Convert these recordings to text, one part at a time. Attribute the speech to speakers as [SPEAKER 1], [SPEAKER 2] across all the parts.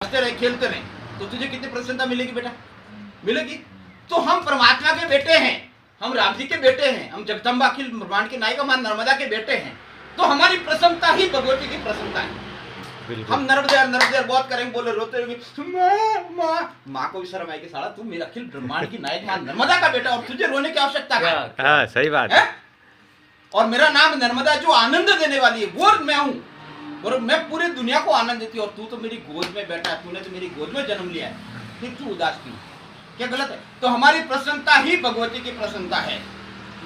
[SPEAKER 1] हंसते रहे खेलते रहे तो तुझे कितनी प्रसन्नता मिलेगी बेटा? मिलेगी। तो हम परमात्मा के बेटे हैं, हम राम जी के बेटे हैं, हम जगदम्बा अखिल ब्रह्मांड के नायिका मां नर्मदा के बेटे हैं। तो हमारी प्रसन्नता ही भगवती की प्रसन्नता है। हम नर्मदे बहुत करेंगे, बोले रोते रहेंगे माँ माँ, माँ को भी शर्म आएगी, साला तू मेरा अखिल ब्रह्मांड की नायक मां नर्मदा का बेटा और तुझे रोने की आवश्यकता है?
[SPEAKER 2] हाँ सही बात है।
[SPEAKER 1] और मेरा नाम नर्मदा जो आनंद देने वाली है वो मैं हूँ, और मैं पूरी दुनिया को आनंद देती हूँ। और तू तो मेरी गोद में बैठा है, तूने तो मेरी गोद में जन्म लिया है, फिर तू उदास क्यों? क्या गलत है? तो हमारी प्रसन्नता ही भगवती की प्रसन्नता है।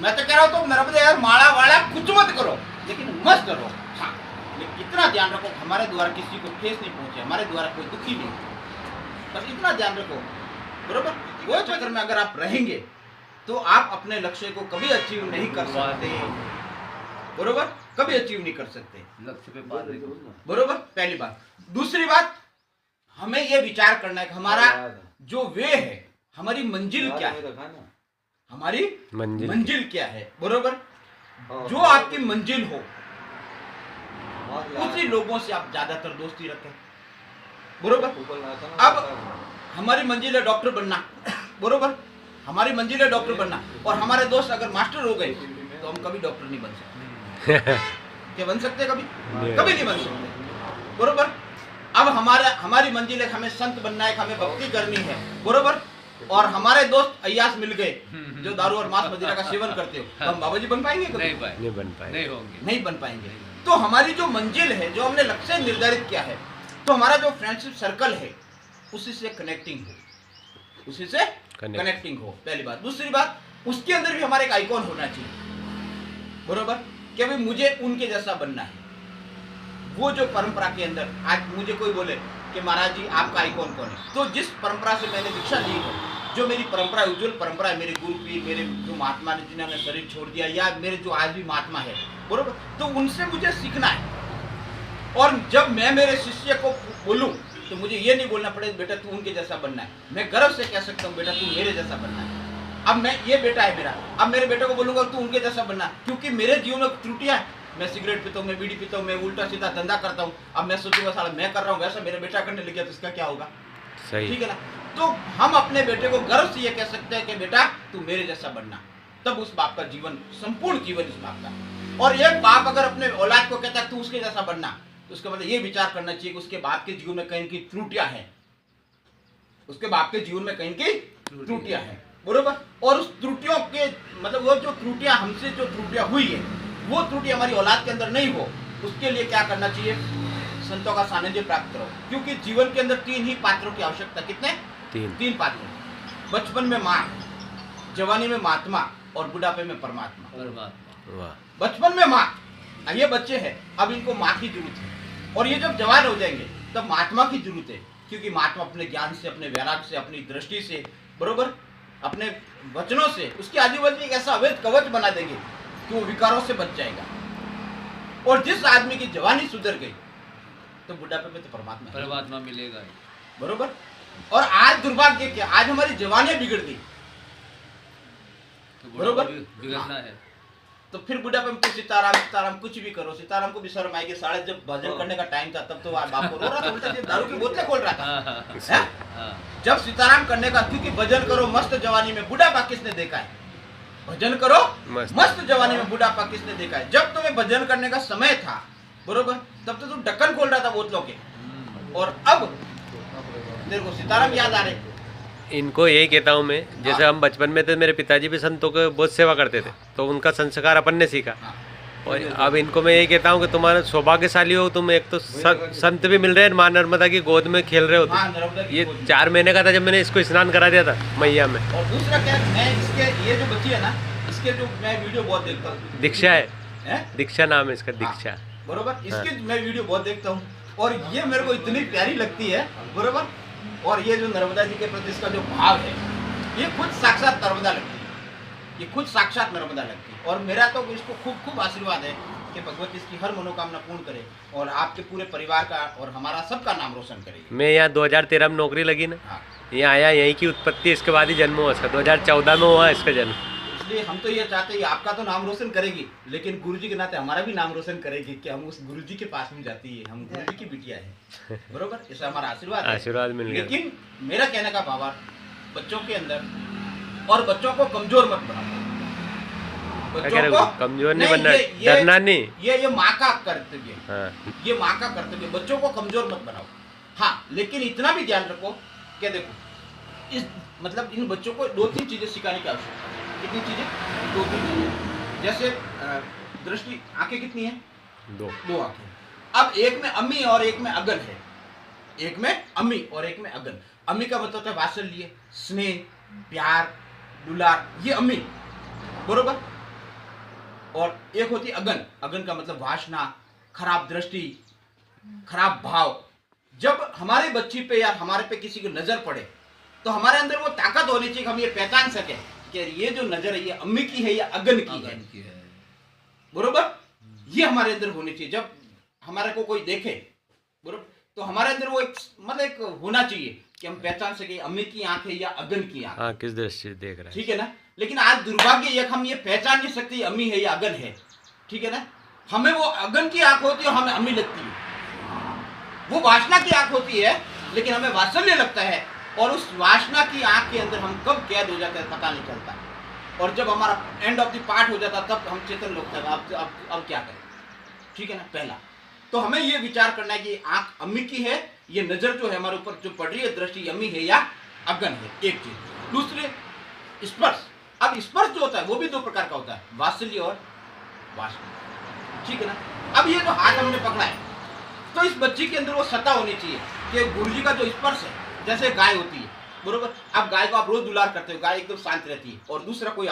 [SPEAKER 1] मैं तो कह रहा हूँ तो नर्मदे यार माड़ा वाड़ा कुछ मत करो, लेकिन मस्त करो। हाँ, लेकिन इतना ध्यान रखो हमारे द्वारा किसी को ठेस नहीं पहुंचे, हमारे द्वारा कोई दुखी नहीं, बस इतना ध्यान रखो। बरोबर? वो चक्कर में अगर आप रहेंगे तो आप अपने लक्ष्य को कभी अचीव नहीं कर सकते। बरोबर? कभी अचीव नहीं कर सकते
[SPEAKER 3] लक्ष्य पे बात नहीं।
[SPEAKER 1] बरोबर? पहली बात। दूसरी बात, हमें यह विचार करना है कि हमारा जो वे है, हमारी मंजिल क्या है, हमारी मंजिल क्या है। बरोबर? जो आपकी मंजिल हो उसी लोगों से आप ज्यादातर दोस्ती रखें। बरोबर? अब हमारी मंजिल है डॉक्टर बनना, बरोबर? हमारी मंजिल है डॉक्टर बनना, और हमारे दोस्त अगर मास्टर हो गए तो हम कभी डॉक्टर नहीं बन सकते। क्या बन सकते? कभी नहीं बन सकते। बरोबर? अब हमारी मंजिल है हमें संत बनना है, हमें भक्ति करनी है। बरोबर? और हमारे दोस्त अय्यास मिल गए जो दारू और मांस मदिरा का सेवन करते हो, तो हम बाबा जी बन पाएंगे? कभी नहीं बन पाएंगे। तो हमारी जो मंजिल है, जो हमने लक्ष्य निर्धारित किया है, तो हमारा जो फ्रेंडशिप सर्कल है उसी से कनेक्टिंग हो, उसी से कनेक्टिंग हो। पहली बात। दूसरी बात, उसके अंदर भी हमारे एक आइकॉन होना चाहिए। बरोबर? कि भाई मुझे उनके जैसा बनना है। वो जो परंपरा के अंदर आज मुझे कोई बोले कि महाराज जी आपका आइकॉन कौन है, तो जिस परंपरा से मैंने दीक्षा ली है, जो मेरी परंपरा उज्जवल परंपरा है, मेरे गुरु पीर, मेरे जो महात्मा ने जिन्होंने शरीर छोड़ दिया, या मेरे जो आज भी महात्मा है, बरोबर, तो उनसे मुझे सीखना है। और जब मैं मेरे शिष्य को बोलूं तो मुझे ये नहीं बोलना पड़े बेटा तू उनके जैसा बनना है, मैं गर्व से कह सकता हूँ बेटा तू मेरे जैसा बनना है। अब मैं ये बेटा है मेरा, अब मेरे बेटे को बोलूंगा तू उनके जैसा बनना, क्योंकि मेरे जीवन में त्रुटियां हैं। मैं सिगरेट पीता हूँ, मैं बीड़ी पीता हूँ, मैं उल्टा सीधा धंधा करता हूँ। अब मैं सोचूंगा साला मैं कर रहा हूँ वैसा मेरा बेटा करने लग गया तो इसका क्या होगा? सही, ठीक है ना? तो हम अपने बेटे को गर्व से ये कह सकते हैं कि बेटा तू मेरे जैसा बनना, तब उस बाप का जीवन, संपूर्ण जीवन इस बाप का। और एक बाप अगर अपने औलाद को कहता है तू उसके जैसा बनना, तो उसका मतलब ये विचार करना चाहिए कि उसके बाप के जीवन में कहीं की त्रुटियां हैं, उसके बाप के जीवन में कहीं की त्रुटियां हैं। बरोबर? और उस त्रुटियों के मतलब वो जो त्रुटियां हमसे जो त्रुटियां हुई है, वो त्रुटि हमारी औलाद के अंदर नहीं हो, उसके लिए क्या करना चाहिए? संतों का सानिध्य प्राप्त करो। क्योंकि जीवन के अंदर 3 ही पात्रों की आवश्यकता। कितने? 3 पात्र। बचपन में माँ, जवानी में महात्मा, और बुढ़ापे में परमात्मा। बचपन में माँ, ये बच्चे हैं, अब इनको माँ की जरूरत है, और ये जब जवान हो जाएंगे तब महात्मा की जरूरत है। क्योंकि महात्मा अपने ज्ञान से, अपने वैराग्य से, अपनी दृष्टि से, बरोबर, अपने वचनों से उसके आदिवासी एक ऐसा अवैध कवच बना देंगे कि वो विकारों से बच जाएगा। और जिस आदमी की जवानी सुधर गई तो बुढ़ापे में तो परमात्मा मिलेगा। बरोबर? और आज दुर्भाग्य क्या, आज हमारी जवानी बिगड़ गई, तो बरोबर बिगड़ना है। तो फिर बुढ़ापे में सीताराम सीताराम कुछ भी करो, सीताराम को भी शर्म आएगी। साढ़े जब भजन करने का टाइम था तब तो बाप को रो रहा था, उल्टा दारू की बोतलें खोल रहा था। जब सीताराम करने का, क्योंकि भजन करो मस्त जवानी में बुढ़ापा किसने देखा है? भजन करो मस्त जवानी में बुढ़ापा किसने देखा है? जब तुम्हें भजन करने का समय था, बरोबर, तब तो तुम ढक्कन खोल रहा था बोतलों के, और अब तेरे को सीताराम याद आ रहे।
[SPEAKER 2] इनको यही कहता हूँ मैं, जैसे हम बचपन में थे, मेरे पिताजी भी संतों को बहुत सेवा करते थे, तो उनका संस्कार अपन ने सीखा। और अब इनको मैं यही कहता हूँ कि तुम्हारा सौभाग्यशाली हो तुम, एक तो संत भी मिल रहे हैं, माँ नर्मदा की गोद में खेल रहे हो तुम। ये 4 महीने का था जब मैंने इसको स्नान करा दिया था मैया में।
[SPEAKER 1] और दूसरा क्या, मैं इसके ये जो बच्ची है ना, इसके जो मैं वीडियो बहुत देखता हूँ,
[SPEAKER 2] दीक्षा है, दीक्षा नाम है इसका, दीक्षा।
[SPEAKER 1] बरोबर? इसके मैं वीडियो बहुत देखता हूँ, और ये मेरे को इतनी प्यारी लगती है। बरोबर? और ये जो नर्मदा जी के प्रति इसका जो भाव है, ये खुद साक्षात नर्मदा लगती है, ये खुद साक्षात नर्मदा लगती है। और मेरा तो इसको खूब खूब आशीर्वाद है कि भगवती इसकी हर मनोकामना पूर्ण करे, और आपके पूरे परिवार का और हमारा सबका नाम रोशन करेगी।
[SPEAKER 2] मैं यहाँ 2013 में नौकरी लगी ना, यहाँ आया, यहीं की उत्पत्ति, इसके बाद ही जन्म हुआ इसका, 2014 में हुआ इसका जन्म।
[SPEAKER 1] इसलिए हम तो ये चाहते हैं आपका तो नाम रोशन करेगी, लेकिन गुरुजी के नाते हमारा भी नाम रोशन करेगी कि हम उस गुरुजी के पास में जाती है, हम गुरुजी की बिटिया है, बरोबर, इससे हमारा आशीर्वाद है।
[SPEAKER 2] आशीर्वाद मिल गया।
[SPEAKER 1] लेकिन मेरा कहने का भावार्थ बच्चों के अंदर, और बच्चों को कमजोर मत बनाओ, बच्चों को
[SPEAKER 2] कमजोर नहीं बनना, डरना नहीं,
[SPEAKER 1] ये माँ का कर्तव्य है,
[SPEAKER 2] हाँ।
[SPEAKER 1] ये माँ का कर्तव्य, बच्चों को कमजोर मत बनाओ। हाँ, लेकिन इतना भी ध्यान रखो कि देखो इस मतलब इन बच्चों को 2-3 चीजें सिखाने की आवश्यकता है। कितनी चीजें? 2-3 चीजें। जैसे दृष्टि, आंखें कितनी हैं? 2 आंखें। अब एक में अम्मी और एक में अगन है, एक में अम्मी और एक में अगन। अम्मी का मतलब है वात्सल्य, स्नेह, प्यार, दुलार, ये अम्मी, बरोबर। और एक होती है अगन, अगन का मतलब वासना, खराब दृष्टि, खराब भाव। जब हमारे बच्ची पे या हमारे पे किसी की नजर पड़े तो हमारे अंदर वो ताकत होनी चाहिए कि हम ये पहचान सके कि ये जो नजर है ये अम्मी की है या अगन की है, बरोबर। ये हमारे अंदर होनी चाहिए। जब हमारे को कोई देखे, बरोबर, तो हमारे अंदर वो एक मतलब एक होना चाहिए कि हम पहचान सके अम्मी की आंख है या अगन की आंख।
[SPEAKER 2] हाँ, किस दृष्टि से देख रहा है,
[SPEAKER 1] ठीक है ना। लेकिन आज दुर्भाग्य ये हम ये पहचान नहीं सकते अम्मी है या अगन है, ठीक है ना। हमें वो अगन की आंख होती है और हमें अम्मी लगती है, वो वासना की आंख होती है लेकिन हमें वात्सल्य लगता है, और उस वासना की आंख के अंदर हम कब कैद हो जाते हैं पता नहीं चलता, और जब हमारा एंड ऑफ द पार्ट हो जाता तब हम चेतन लगता है अब क्या करें, ठीक है ना। पहला तो हमें ये विचार करना है कि आंख अम्मी की है, ये नजर जो है हमारे ऊपर जो पड़ रही है दृष्टि अम्मी है या अगन है, एक चीज। दूसरे स्पर्श। अब स्पर्श जो होता है वो भी 2 प्रकार का होता है, वात्सल्य और वासना, ठीक है ना। अब ये जो हाथ हमने पकड़ा है तो इस बच्ची के अंदर वो सत्ता होनी चाहिए कि गुरुजी का जो स्पर्श है, जैसे गाय होती है, बरोबर। अब गाय को आप रोज दुलार करते हो, गाय एकदम शांत रहती है, और दूसरा कोई